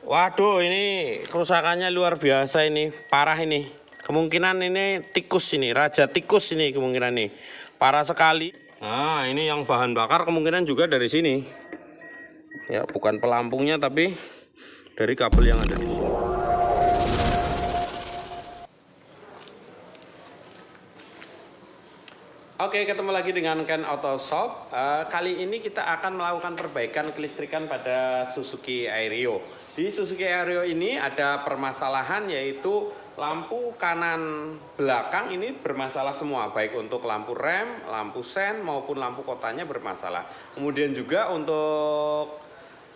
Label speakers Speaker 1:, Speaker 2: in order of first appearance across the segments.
Speaker 1: Waduh, ini kerusakannya luar biasa ini, parah ini. Kemungkinan ini tikus ini, raja tikus ini kemungkinan nih. Parah sekali. Nah, ini yang bahan bakar kemungkinan juga dari sini. Ya, bukan pelampungnya tapi dari kabel yang ada di sini. Oke, ketemu lagi dengan Ken Auto Shop. Kali ini kita akan melakukan perbaikan kelistrikan pada Suzuki Aerio. Di Suzuki Aerio ini ada permasalahan yaitu lampu kanan belakang ini bermasalah semua, baik untuk lampu rem, lampu sen maupun lampu kotanya bermasalah. Kemudian juga untuk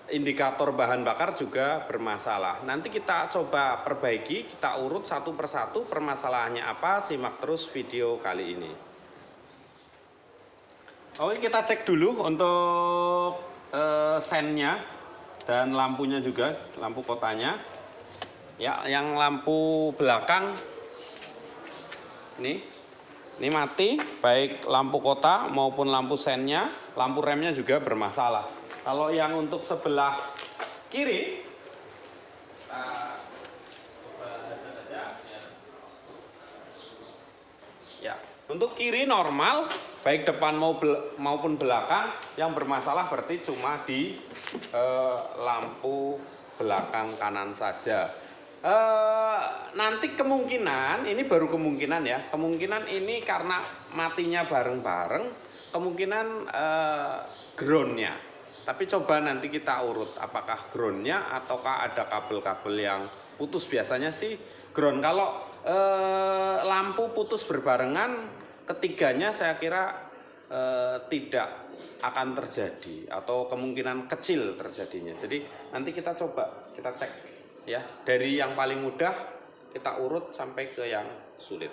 Speaker 1: indikator bahan bakar juga bermasalah. Nanti kita coba perbaiki, kita urut satu persatu permasalahannya apa, simak terus video kali ini. Oke, kita cek dulu untuk sennya dan lampunya juga, lampu kotanya. Ya, yang lampu belakang ini mati, baik lampu kota maupun lampu sennya, lampu remnya juga bermasalah. Kalau yang untuk sebelah kiri, ya, untuk kiri normal, baik depan maupun belakang. Yang bermasalah berarti cuma di lampu belakang kanan saja. Nanti kemungkinan, ini baru kemungkinan ya, kemungkinan ini karena matinya bareng-bareng, kemungkinan groundnya. Tapi coba nanti kita urut apakah groundnya ataukah ada kabel-kabel yang putus. Biasanya sih ground. Kalau lampu putus berbarengan, ketiganya saya kira tidak akan terjadi atau kemungkinan kecil terjadinya. Jadi nanti kita coba, kita cek ya, dari yang paling mudah kita urut sampai ke yang sulit.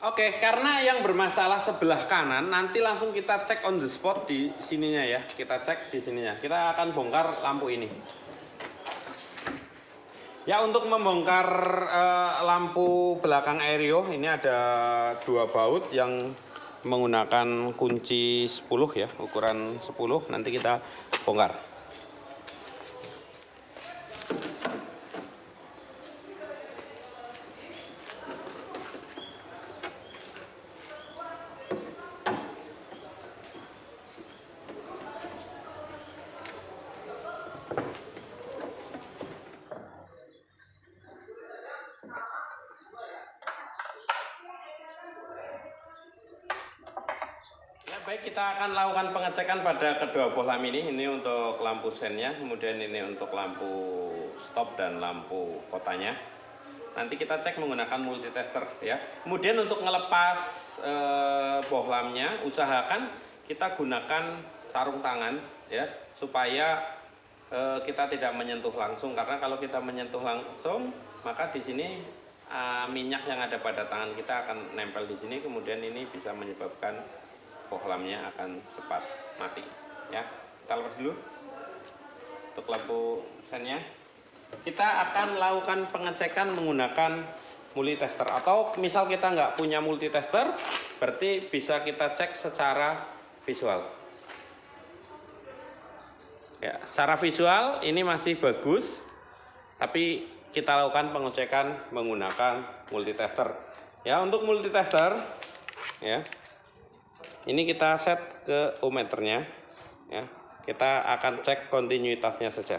Speaker 1: Oke, karena yang bermasalah sebelah kanan, nanti langsung kita cek on the spot di sininya ya. Kita cek di sininya. Kita akan bongkar lampu ini. Ya, untuk membongkar lampu belakang Aerio ini ada dua baut yang menggunakan kunci 10 ya, ukuran 10. Nanti kita bongkar. Baik, kita akan lakukan pengecekan pada kedua bohlam ini untuk lampu sennya, kemudian ini untuk lampu stop dan lampu kotanya. Nanti kita cek menggunakan multitester ya. Kemudian untuk ngelepas bohlamnya, usahakan kita gunakan sarung tangan ya, supaya kita tidak menyentuh langsung, karena kalau kita menyentuh langsung maka di sini minyak yang ada pada tangan kita akan nempel di sini, kemudian ini bisa menyebabkan bohlamnya akan cepat mati ya. Kita lepas dulu untuk lampu sennya. Kita akan lakukan pengecekan menggunakan multitester, atau misal kita nggak punya multitester, berarti bisa kita cek secara visual ya. Secara visual ini masih bagus, tapi kita lakukan pengecekan menggunakan multitester ya. Untuk multitester ya, ini kita set ke ohmmeternya ya. Kita akan cek kontinuitasnya saja.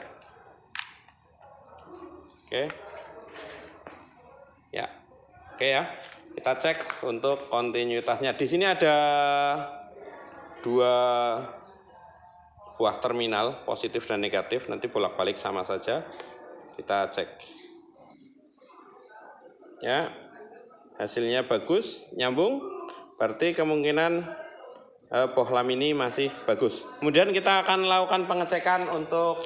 Speaker 1: Oke. Ya. Oke ya. Kita cek untuk kontinuitasnya. Di sini ada dua buah terminal, positif dan negatif. Nanti bolak-balik sama saja. Kita cek. Ya. Hasilnya bagus, nyambung. Berarti kemungkinan bohlam ini masih bagus. Kemudian kita akan lakukan pengecekan untuk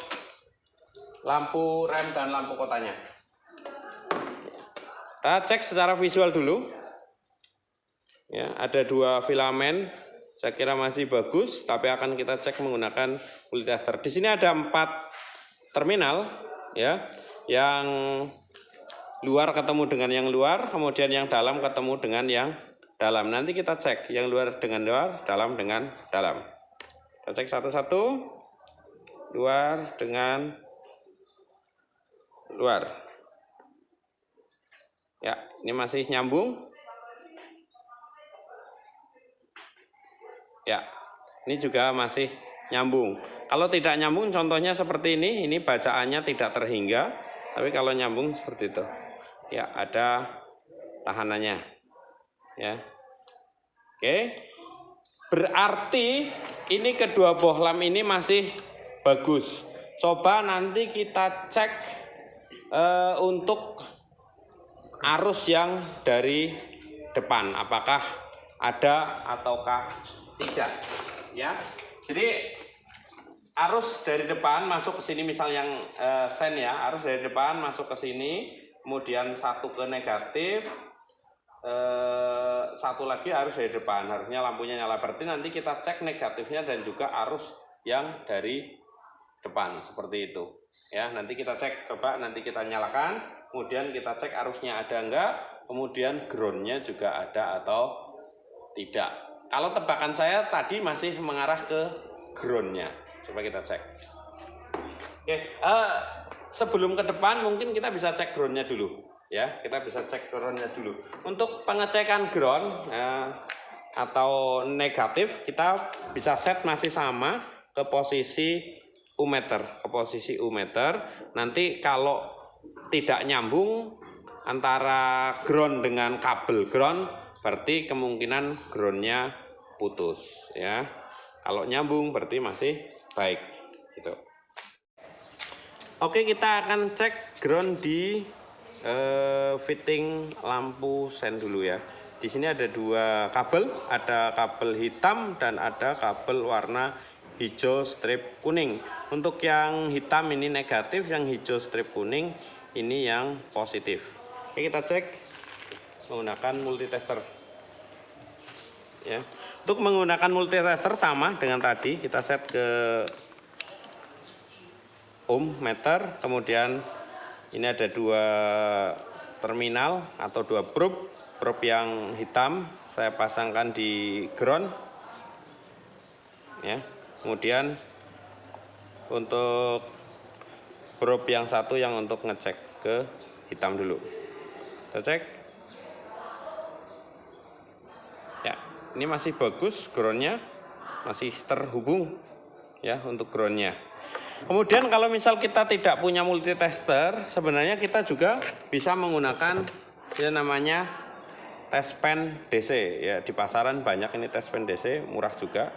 Speaker 1: lampu rem dan lampu kotanya. Kita cek secara visual dulu. Ya, ada dua filamen, saya kira masih bagus, tapi akan kita cek menggunakan multitester. Di sini ada 4 terminal ya. Yang luar ketemu dengan yang luar, kemudian yang dalam ketemu dengan yang dalam. Nanti kita cek yang luar dengan luar, dalam dengan dalam. Kita cek satu-satu. Luar dengan luar. Ya, ini masih nyambung. Ya, ini juga masih nyambung. Kalau tidak nyambung contohnya seperti ini bacaannya tidak terhingga, tapi kalau nyambung seperti itu. Ya, ada tahanannya. Ya. Oke. Berarti ini kedua bohlam ini masih bagus. Coba nanti kita cek untuk arus yang dari depan, apakah ada ataukah tidak, ya. Jadi arus dari depan masuk ke sini, misal yang sen ya, arus dari depan masuk ke sini, kemudian satu ke negatif, satu lagi arus dari depan, harusnya lampunya nyala. Berarti nanti kita cek negatifnya dan juga arus yang dari depan seperti itu, ya. Nanti kita cek, coba nanti kita nyalakan, kemudian kita cek arusnya ada enggak, kemudian groundnya juga ada atau tidak. Kalau tebakan saya tadi masih mengarah ke groundnya. Coba kita cek. Oke, sebelum ke depan mungkin kita bisa cek groundnya dulu, ya. Kita bisa cek groundnya dulu. Untuk pengecekan ground atau negatif, kita bisa set masih sama ke posisi U-meter, Nanti kalau tidak nyambung antara ground dengan kabel ground, berarti kemungkinan groundnya putus, ya. Kalau nyambung berarti masih baik, gitu. Oke, kita akan cek ground di fitting lampu sen dulu, ya. Di sini ada dua kabel, ada kabel hitam dan ada kabel warna hijau strip kuning. Untuk yang hitam ini negatif, yang hijau strip kuning ini yang positif. Oke, kita cek menggunakan multitester, ya. Untuk menggunakan multitester sama dengan tadi, kita set ke ohm meter, kemudian ini ada dua terminal atau dua probe yang hitam saya pasangkan di ground, ya. Kemudian untuk probe yang satu yang untuk ngecek ke hitam dulu, kita cek. Ya, ini masih bagus, groundnya masih terhubung, ya, untuk groundnya. Kemudian kalau misal kita tidak punya multitester, sebenarnya kita juga bisa menggunakan yang namanya test pen DC, ya. Di pasaran banyak ini test pen DC, murah juga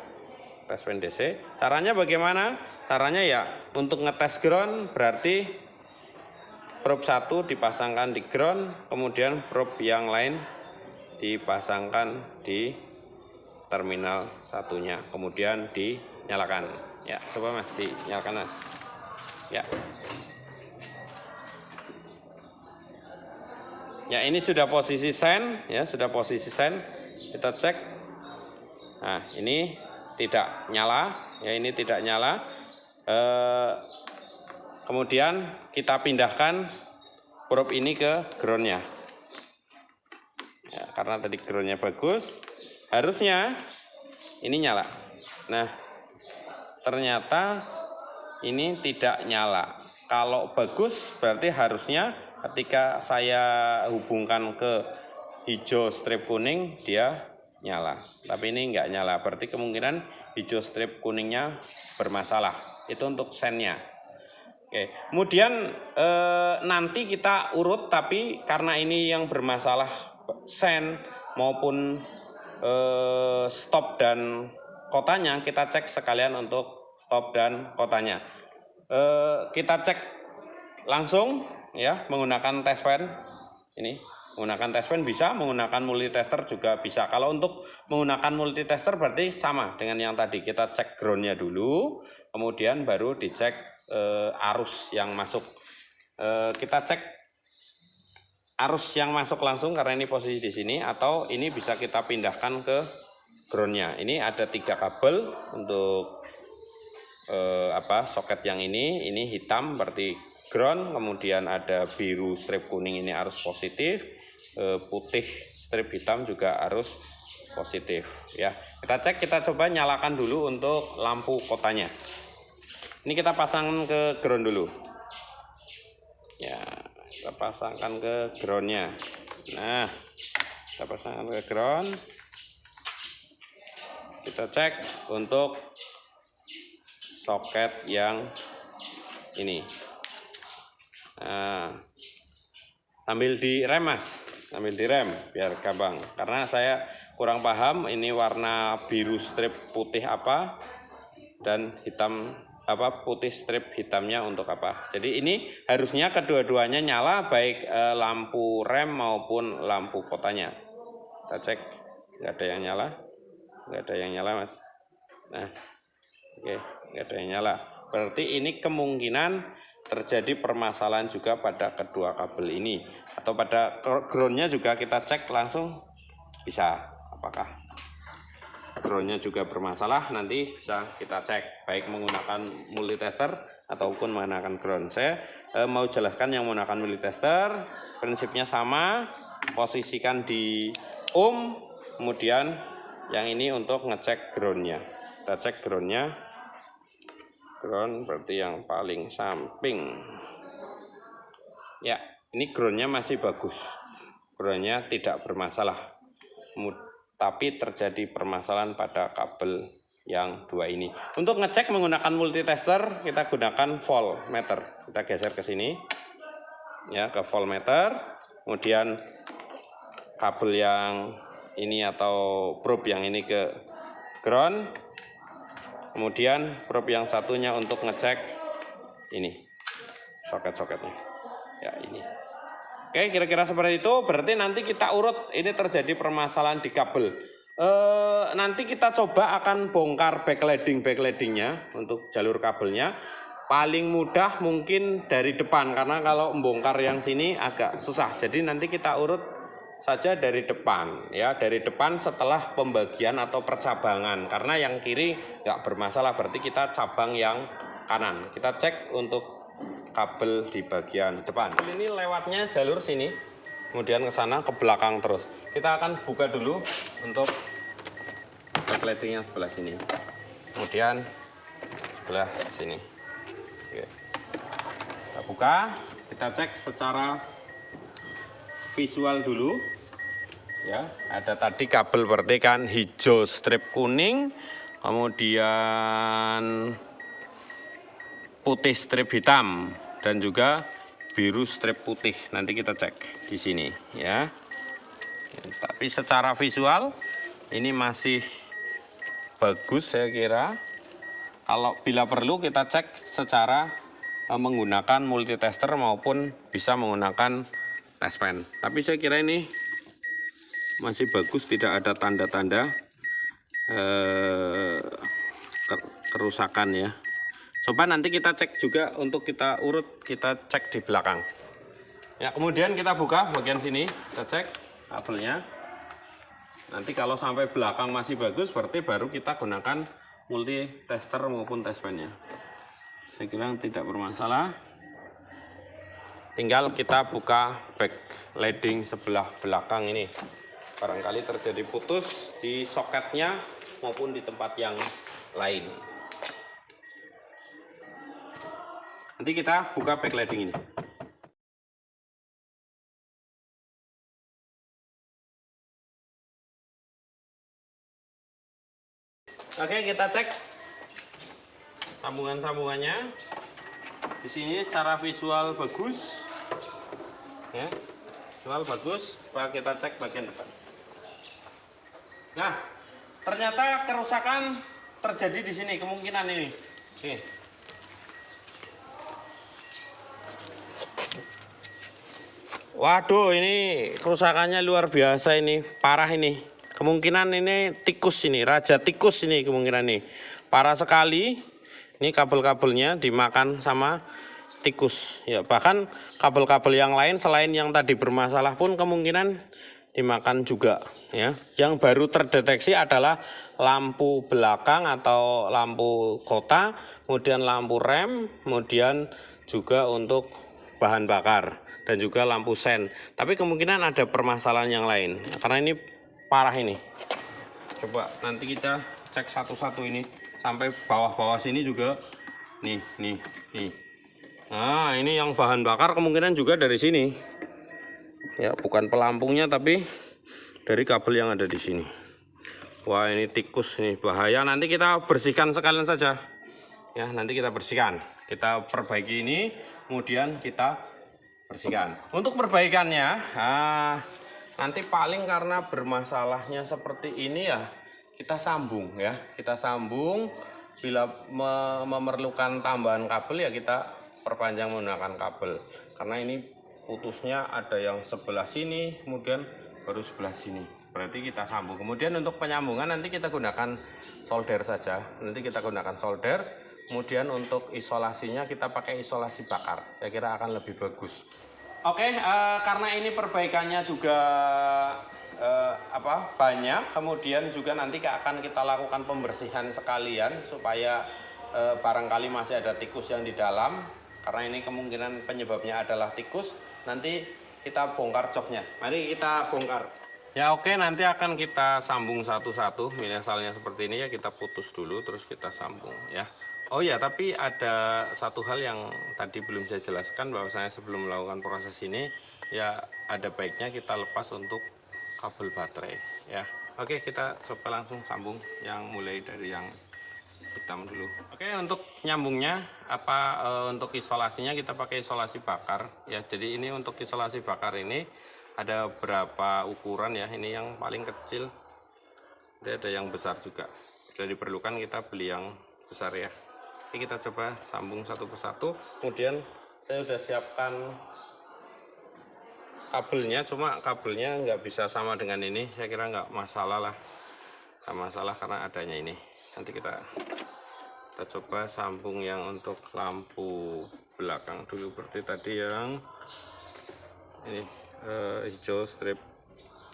Speaker 1: test pen DC. Caranya bagaimana? Caranya ya untuk ngetes ground, berarti probe 1 dipasangkan di ground, kemudian probe yang lain dipasangkan di terminal satunya, kemudian dinyalakan. Ya, coba Mas, dinyalakan Mas. Ya. Ya, ini sudah posisi sen, ya, sudah posisi sen. Kita cek. Nah, ini tidak nyala, ya, ini tidak nyala. Kemudian kita pindahkan probe ini ke groundnya. Ya, karena tadi groundnya bagus, harusnya ini nyala. Nah, ternyata ini tidak nyala. Kalau bagus berarti harusnya ketika saya hubungkan ke hijau strip kuning dia nyala. Tapi ini enggak nyala, berarti kemungkinan hijau strip kuningnya bermasalah. Itu untuk sennya. Oke, kemudian nanti kita urut, tapi karena ini yang bermasalah sen maupun stop dan kotanya, kita cek sekalian untuk stop dan kotanya. Kita cek langsung, ya, menggunakan test pen. Ini menggunakan test pen bisa, menggunakan multitester juga bisa. Kalau untuk menggunakan multitester berarti sama dengan yang tadi, kita cek groundnya dulu, kemudian baru dicek arus yang masuk. Kita cek arus yang masuk langsung karena ini posisi di sini, atau ini bisa kita pindahkan ke groundnya. Ini ada 3 kabel untuk soket yang ini hitam berarti ground, kemudian ada biru strip kuning ini arus positif, putih strip hitam juga arus positif, ya. Kita cek, kita coba nyalakan dulu untuk lampu kotanya. Ini kita pasang ke ground dulu, ya. kita pasangkan ke groundnya. Nah, kita pasangkan ke ground. Kita cek untuk soket yang ini. Nah, sambil direm mas, sambil direm biar gampang. Karena saya kurang paham ini warna biru strip putih apa dan hitam apa, putih strip hitamnya untuk apa. Jadi ini harusnya kedua-duanya nyala, baik lampu rem maupun lampu kotanya. Kita cek, nggak ada yang nyala, nggak ada yang nyala mas. Nah, oke, nggak ada yang nyala. Berarti ini kemungkinan terjadi permasalahan juga pada kedua kabel ini, atau pada groundnya juga kita cek langsung bisa apakah groundnya juga bermasalah. Nanti bisa kita cek baik menggunakan multitester ataupun menggunakan ground. Saya mau jelaskan yang menggunakan multitester prinsipnya sama, posisikan di kemudian yang ini untuk ngecek groundnya. Kita cek groundnya, ground berarti yang paling samping ya. Ini groundnya masih bagus, groundnya tidak bermasalah, tapi terjadi permasalahan pada kabel yang dua ini. Untuk ngecek menggunakan multitester kita gunakan voltmeter. Kita geser ke sini ya, ke voltmeter. Kemudian kabel yang ini atau probe yang ini ke ground. Kemudian probe yang satunya untuk ngecek ini soket-soketnya ya, ini. Oke, kira-kira seperti itu. Berarti nanti kita urut ini terjadi permasalahan di kabel. Nanti kita coba akan bongkar backleadingnya untuk jalur kabelnya. Paling mudah mungkin dari depan, karena kalau membongkar yang sini agak susah. Jadi nanti kita urut saja dari depan ya, dari depan setelah pembagian atau percabangan. Karena yang kiri nggak bermasalah, berarti kita cabang yang kanan. Kita cek untuk kabel di bagian depan. Ini lewatnya jalur sini, kemudian ke sana, ke belakang terus. Kita akan buka dulu untuk backlightingnya sebelah sini, kemudian sebelah sini. Oke. Kita buka, kita cek secara visual dulu. Ya, ada tadi kabel berarti kan hijau strip kuning, kemudian putih strip hitam, dan juga biru strip putih. Nanti kita cek di sini ya. Tapi secara visual ini masih bagus saya kira. Kalau bila perlu kita cek secara menggunakan multitester maupun bisa menggunakan test pen. Tapi saya kira ini masih bagus, tidak ada tanda-tanda kerusakan ya. Coba nanti kita cek juga untuk kita urut, kita cek di belakang. Ya, kemudian kita buka bagian sini, kita cek kabelnya. Nanti kalau sampai belakang masih bagus, berarti baru kita gunakan multitester maupun test pen-nya. Saya kira tidak bermasalah. Tinggal kita buka backlighting sebelah belakang ini. Barangkali terjadi putus di soketnya maupun di tempat yang lain. Nanti kita buka backlighting ini. Oke, kita cek sambungan-sambungannya. Di sini secara visual bagus. Ya, visual bagus. Coba kita cek bagian depan. Nah, ternyata kerusakan terjadi di sini, kemungkinan ini. Oke. Waduh, ini kerusakannya luar biasa, ini parah ini. Kemungkinan ini tikus ini, raja tikus ini kemungkinan ini. Parah sekali. Ini kabel-kabelnya dimakan sama tikus. Ya, bahkan kabel-kabel yang lain selain yang tadi bermasalah pun kemungkinan dimakan juga ya. Yang baru terdeteksi adalah lampu belakang atau lampu kota, kemudian lampu rem, kemudian juga untuk bahan bakar dan juga lampu sen. Tapi kemungkinan ada permasalahan yang lain karena ini parah ini. Coba nanti kita cek satu-satu ini sampai bawah-bawah sini juga. Nih. Nah, ini yang bahan bakar kemungkinan juga dari sini. Ya, bukan pelampungnya tapi dari kabel yang ada di sini. Wah, ini tikus nih, bahaya. Nanti kita bersihkan sekalian saja. Ya, nanti kita bersihkan. Kita perbaiki ini, kemudian kita bersihkan. Untuk perbaikannya, nanti paling karena bermasalahnya seperti ini ya, kita sambung ya. Kita sambung. Bila memerlukan tambahan kabel ya kita perpanjang menggunakan kabel. Karena ini putusnya ada yang sebelah sini, kemudian baru sebelah sini. Berarti kita sambung. Kemudian untuk penyambungan nanti kita gunakan solder saja. Nanti kita gunakan solder. Kemudian untuk isolasinya kita pakai isolasi bakar. Saya kira akan lebih bagus. Oke, karena ini perbaikannya juga banyak, kemudian juga nanti akan kita lakukan pembersihan sekalian supaya barangkali masih ada tikus yang di dalam. Karena ini kemungkinan penyebabnya adalah tikus. Nanti kita bongkar joknya. Mari kita bongkar. Ya oke, nanti akan kita sambung satu-satu. Misalnya seperti ini ya, kita putus dulu terus kita sambung ya. Oh ya, tapi ada satu hal yang tadi belum saya jelaskan, bahwasanya sebelum melakukan proses ini ya ada baiknya kita lepas untuk kabel baterai ya. Oke, kita coba langsung sambung yang mulai dari yang hitam dulu. Oke, untuk nyambungnya untuk isolasinya kita pakai isolasi bakar ya. Jadi ini untuk isolasi bakar ini ada berapa ukuran ya. Ini yang paling kecil, ada yang besar juga. Bila diperlukan kita beli yang besar ya. Oke, kita coba sambung satu persatu. Kemudian saya sudah siapkan kabelnya, cuma kabelnya nggak bisa sama dengan ini. Saya kira nggak masalah lah, nggak masalah karena adanya ini. Nanti kita coba sambung yang untuk lampu belakang dulu, seperti tadi yang ini hijau strip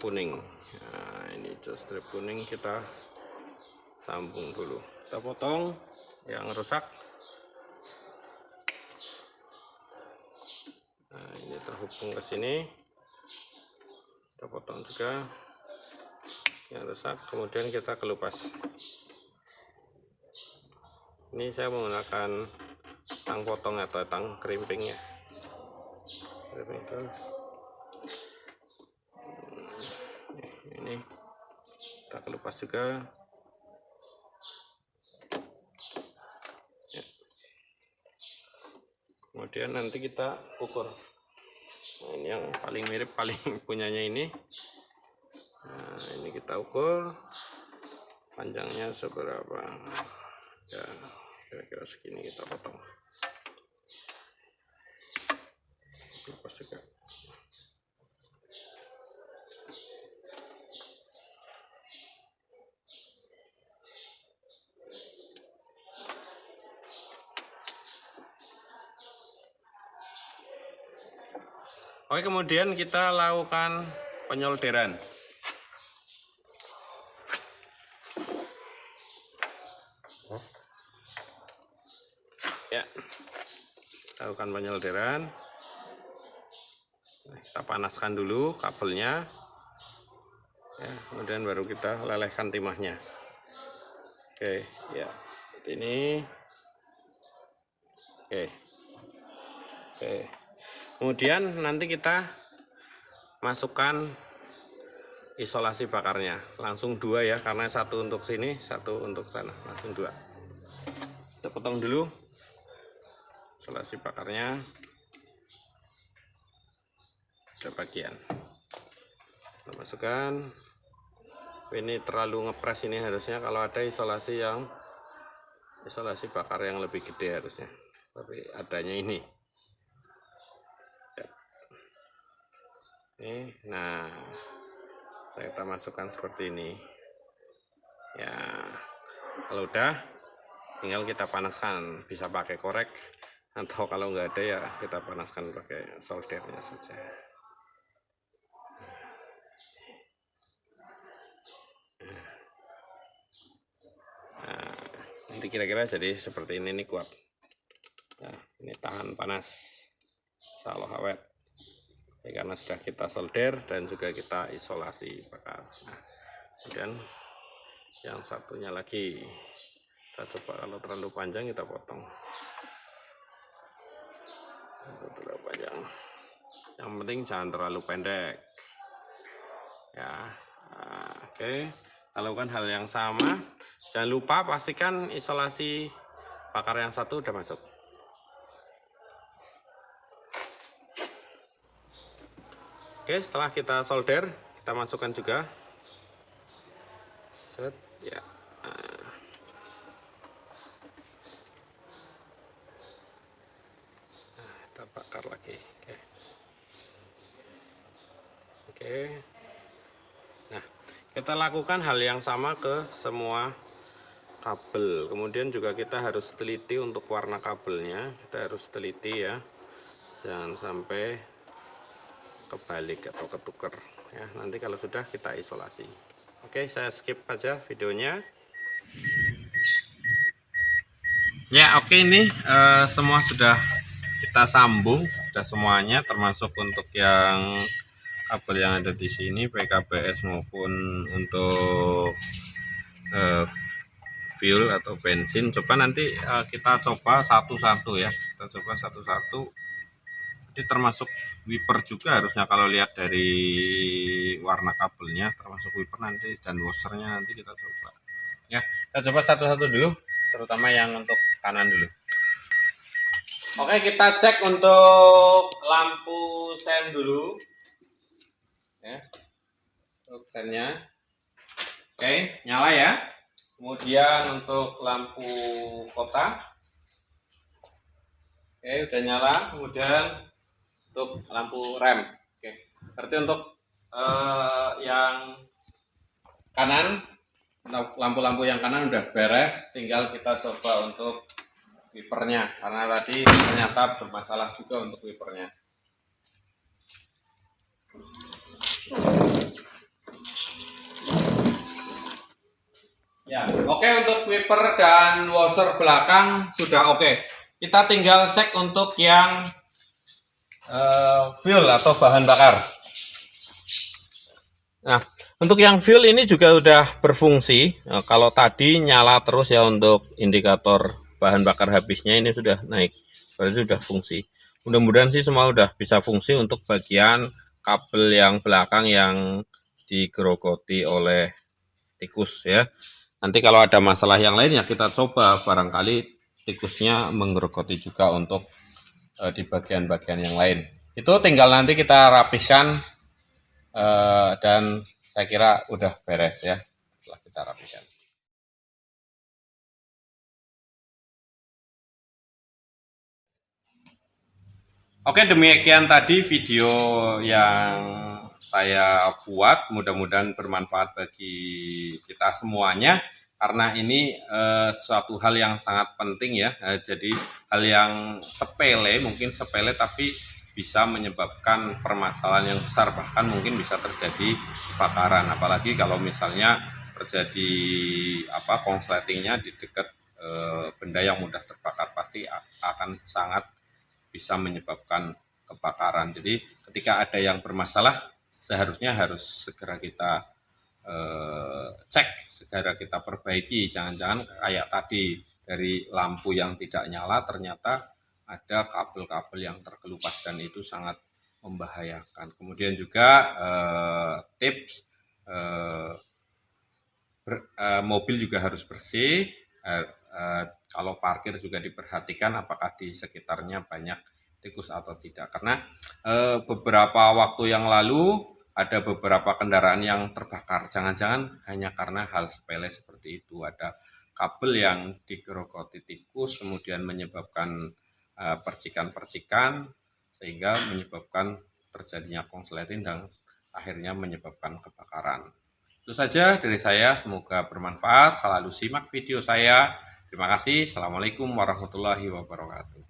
Speaker 1: kuning. Nah, ini hijau strip kuning kita sambung dulu. Kita potong yang rusak. Nah, ini terhubung ke sini. Kita potong juga yang rusak, kemudian kita kelupas. Ini saya menggunakan tang potong atau tang krimping ya. Ini kita kelupas juga. Kemudian nanti kita ukur. Nah, ini yang paling mirip, paling punyanya ini. Nah, ini kita ukur panjangnya seberapa ya, kira-kira segini kita potong. Lepas juga. Oke, kemudian kita lakukan penyolderan. Ya, lakukan penyolderan. Kita panaskan dulu kabelnya. Ya, kemudian baru kita lelehkan timahnya. Oke, ya, seperti ini. Oke. Kemudian nanti kita masukkan isolasi bakarnya, langsung dua ya, karena satu untuk sini, satu untuk sana, langsung dua. Kita potong dulu isolasi bakarnya, ada bagian. Kita masukkan. Ini terlalu ngepres, ini harusnya kalau ada isolasi bakar yang lebih gede harusnya, tapi adanya ini. Nah, kita masukkan seperti ini ya. Kalau udah tinggal kita panaskan, bisa pakai korek atau kalau nggak ada ya kita panaskan pakai soldernya saja. Nah, nanti kira-kira jadi seperti ini nih, kuat. Nah, ini tahan panas, insya Allah awet. Ya, karena sudah kita solder dan juga kita isolasi bakar. Nah, kemudian yang satunya lagi kita coba, kalau terlalu panjang kita potong. Yang penting jangan terlalu pendek. Ya, oke. Kita lakukan hal yang sama. Jangan lupa pastikan isolasi bakar yang satu udah masuk. Oke, setelah kita solder, kita masukkan juga. Set, ya. Kita bakar lagi. Oke. Nah, kita lakukan hal yang sama ke semua kabel. Kemudian juga kita harus teliti untuk warna kabelnya. Kita harus teliti ya, jangan sampai kebalik atau ketuker ya. Nanti kalau sudah kita isolasi. Oke, saya skip aja videonya. Ya, oke, ini semua sudah kita sambung, sudah semuanya, termasuk untuk yang kabel yang ada di sini, PKBS maupun untuk fuel atau bensin. Coba nanti kita coba satu-satu ya, kita coba satu-satu. Jadi termasuk wiper juga harusnya, kalau lihat dari warna kabelnya termasuk wiper nanti, dan washernya nanti kita coba ya. Kita coba satu-satu dulu, terutama yang untuk kanan dulu. Oke, kita cek untuk lampu sen dulu ya, untuk sennya. Oke, nyala ya. Kemudian untuk lampu kota, oke, udah nyala. Kemudian untuk lampu rem, oke. Berarti untuk yang kanan, lampu-lampu yang kanan udah beres. Tinggal kita coba untuk wipernya, karena tadi ternyata bermasalah juga untuk wipernya. Ya, oke, untuk wiper dan washer belakang sudah oke. Kita tinggal cek untuk yang fuel atau bahan bakar. Nah, untuk yang fuel ini juga udah berfungsi. Nah, kalau tadi nyala terus ya untuk indikator bahan bakar habisnya, ini sudah naik, berarti sudah fungsi. Mudah-mudahan sih semua udah bisa fungsi untuk bagian kabel yang belakang yang digerogoti oleh tikus ya. Nanti kalau ada masalah yang lain ya kita coba, barangkali tikusnya menggerogoti juga untuk di bagian-bagian yang lain. Itu tinggal nanti kita rapihkan dan saya kira udah beres ya setelah kita rapihkan. Oke, demikian tadi video yang saya buat, mudah-mudahan bermanfaat bagi kita semuanya, karena ini suatu hal yang sangat penting ya. Jadi hal yang sepele, mungkin sepele, tapi bisa menyebabkan permasalahan yang besar, bahkan mungkin bisa terjadi kebakaran. Apalagi kalau misalnya terjadi konsletingnya di dekat benda yang mudah terbakar, pasti akan sangat bisa menyebabkan kebakaran. Jadi ketika ada yang bermasalah, seharusnya harus segera kita cek, segera kita perbaiki. Jangan-jangan kayak tadi, dari lampu yang tidak nyala ternyata ada kabel-kabel yang terkelupas, dan itu sangat membahayakan. Kemudian juga tips, mobil juga harus bersih. Kalau parkir juga diperhatikan apakah di sekitarnya banyak tikus atau tidak, karena beberapa waktu yang lalu ada beberapa kendaraan yang terbakar. Jangan-jangan hanya karena hal sepele seperti itu, ada kabel yang digerogoti tikus kemudian menyebabkan percikan-percikan, sehingga menyebabkan terjadinya konsleting dan akhirnya menyebabkan kebakaran. Itu saja dari saya, semoga bermanfaat. Selalu simak video saya. Terima kasih. Assalamualaikum warahmatullahi wabarakatuh.